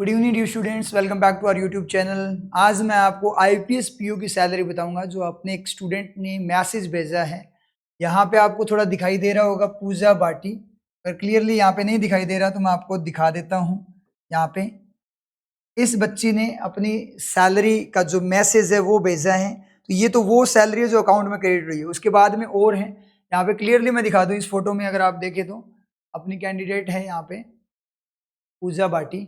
Good evening dear students, welcome back to our YouTube channel. आज मैं आपको IPS PO की सैलरी बताऊंगा जो अपने एक स्टूडेंट ने मैसेज भेजा है। यहाँ पे आपको थोड़ा दिखाई दे रहा होगा पूजा बाटी, अगर क्लियरली यहाँ पे नहीं दिखाई दे रहा तो मैं आपको दिखा देता हूँ। यहाँ पे इस बच्ची ने अपनी सैलरी का जो मैसेज है वो भेजा है। तो ये तो वो सैलरी है जो अकाउंट में क्रेडिट हुई है। उसके बाद में और है, यहाँ पे क्लियरली मैं दिखा दूँ इस फोटो में, अगर आप देखें तो अपनी कैंडिडेट है यहाँ पे पूजा बाटी,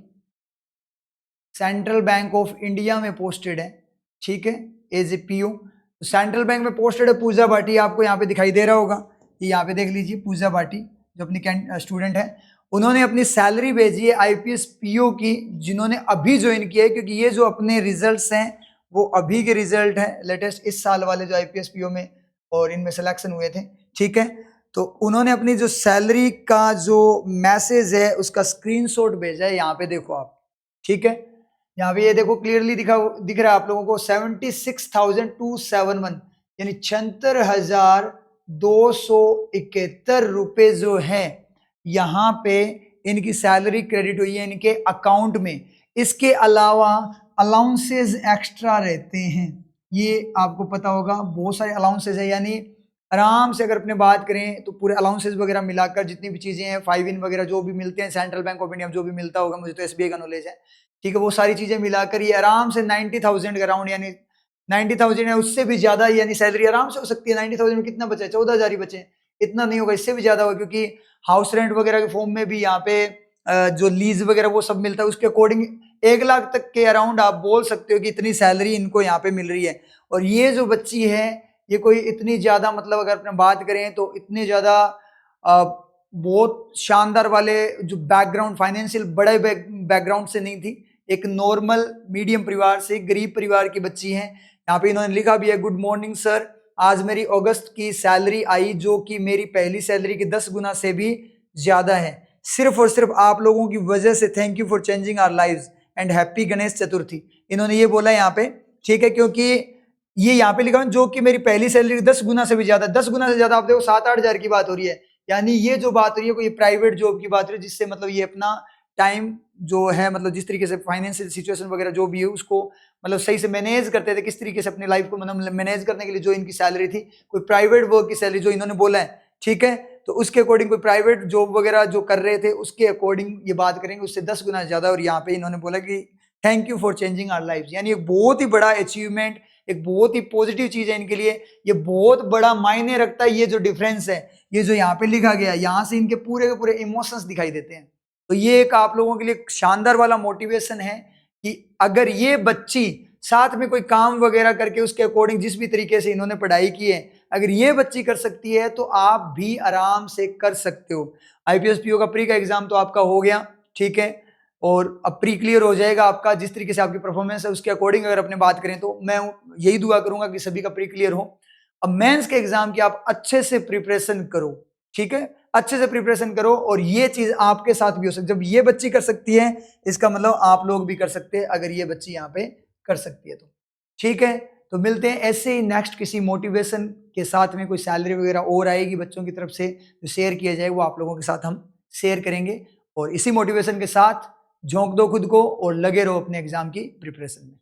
सेंट्रल बैंक ऑफ इंडिया में पोस्टेड है, ठीक है, एज ए पीओ। तो सेंट्रल बैंक में पोस्टेड है पूजा भाटी, आपको यहाँ पे दिखाई दे रहा होगा। ये यहाँ पे देख लीजिए पूजा भाटी जो अपनी स्टूडेंट है, उन्होंने अपनी सैलरी भेजी है आईपीएस पीओ की, जिन्होंने अभी ज्वाइन किया है, क्योंकि ये जो अपने रिजल्ट्स हैं वो अभी के रिजल्ट हैं, लेटेस्ट इस साल वाले जो आईपीएस पीओ में और इनमें सिलेक्शन हुए थे, ठीक है। तो उन्होंने अपनी जो सैलरी का जो मैसेज है उसका स्क्रीनशॉट भेजा है, यहाँ पे देखो आप, ठीक है। यहाँ पे ये देखो क्लियरली दिख रहा है आप लोगों को 76,271 यानी 76,271 रुपए जो है यहाँ पे इनकी सैलरी क्रेडिट हुई है इनके अकाउंट में। इसके अलावा अलाउंसेस एक्स्ट्रा रहते हैं, ये आपको पता होगा, बहुत सारे अलाउंसेस है, यानी आराम से अगर अपने बात करें तो पूरे अलाउंसेस वगैरह मिलाकर जितनी भी चीजें हैं, 5 इन वगैरह जो भी मिलते हैं सेंट्रल बैंक ऑफ इंडिया में जो भी मिलता होगा, मुझे तो एसबीआई का नॉलेज है, ठीक है, वो सारी चीजें मिलाकर ये आराम से 90,000 के अराउंड, यानी 90,000 है उससे भी ज्यादा, यानी सैलरी आराम से हो सकती है। 90,000 में कितना बचे? 14,000 ही बचे, इतना नहीं होगा, इससे भी ज्यादा होगा, क्योंकि हाउस रेंट वगैरह के फॉर्म में भी यहाँ पे जो लीज वगैरह वो सब मिलता है, उसके अकॉर्डिंग 1 लाख तक के अराउंड आप बोल सकते हो कि इतनी सैलरी इनको यहाँ पे मिल रही है। और ये जो बच्ची है ये कोई इतनी ज्यादा, मतलब अगर अपने बात करें तो इतने ज्यादा बहुत शानदार वाले जो बैकग्राउंड, फाइनेंशियल बड़े बैकग्राउंड से नहीं थी, एक नॉर्मल मीडियम परिवार से, गरीब परिवार की बच्ची है। यहाँ पे इन्होंने लिखा भी है, गुड मॉर्निंग सर, आज मेरी अगस्त की सैलरी आई जो कि मेरी पहली सैलरी की 10 गुना से भी ज्यादा है, सिर्फ और सिर्फ आप लोगों की वजह से। Thank you for changing our lives and happy Ganesh Chaturthi. इन्होंने ये बोला यहाँ पे, ठीक है, क्योंकि ये यहाँ पे लिखा जो कि मेरी पहली सैलरी 10 गुना से भी ज्यादा, 10 गुना से ज्यादा, आप देखो 7-8 हजार की बात हो रही है, यानी ये जो बात हो रही है कोई प्राइवेट जॉब की बात हो रही है, जिससे मतलब ये अपना टाइम जो है, मतलब जिस तरीके से फाइनेंशियल सिचुएशन वगैरह जो भी है उसको मतलब सही से मैनेज करते थे, किस तरीके से अपनी लाइफ को मतलब मैनेज करने के लिए जो इनकी सैलरी थी, कोई प्राइवेट वर्क की सैलरी जो इन्होंने बोला है, ठीक है, तो उसके अकॉर्डिंग कोई प्राइवेट जॉब वगैरह जो कर रहे थे उसके अकॉर्डिंग ये बात करेंगे, उससे 10 गुना ज्यादा। और यहाँ पे इन्होंने बोला कि thank you for changing our life, यानी एक बहुत ही बड़ा अचीवमेंट, एक बहुत ही पॉजिटिव चीज है इनके लिए, ये बहुत बड़ा मायने रखता है। ये जो डिफरेंस है, ये जो यहाँ पे लिखा गया, यहाँ से इनके पूरे के पूरे इमोशंस दिखाई देते हैं। तो ये एक आप लोगों के लिए शानदार वाला मोटिवेशन है कि अगर ये बच्ची साथ में कोई काम वगैरह करके उसके अकॉर्डिंग जिस भी तरीके से इन्होंने पढ़ाई की है, अगर ये बच्ची कर सकती है तो आप भी आराम से कर सकते हो। आईपीएस पीओ का प्री का एग्जाम तो आपका हो गया, ठीक है, और अब प्री क्लियर हो जाएगा आपका, जिस तरीके से आपकी परफॉर्मेंस है उसके अकॉर्डिंग अगर अपने बात करें तो मैं यही दुआ करूंगा कि सभी का प्री क्लियर हो। अब मेंस के एग्जाम की आप अच्छे से प्रिपरेशन करो, ठीक है, अच्छे से प्रिपरेशन करो, और ये चीज आपके साथ भी हो सकती है। जब ये बच्ची कर सकती है इसका मतलब आप लोग भी कर सकते हैं, अगर ये बच्ची यहाँ पे कर सकती है तो, ठीक है। तो मिलते हैं ऐसे ही नेक्स्ट किसी मोटिवेशन के साथ में, कोई सैलरी वगैरह और आएगी बच्चों की तरफ से जो शेयर किया जाए वो आप लोगों के साथ हम शेयर करेंगे। और इसी मोटिवेशन के साथ झोंक दो खुद को और लगे रहो अपने एग्जाम की प्रिपरेशन में।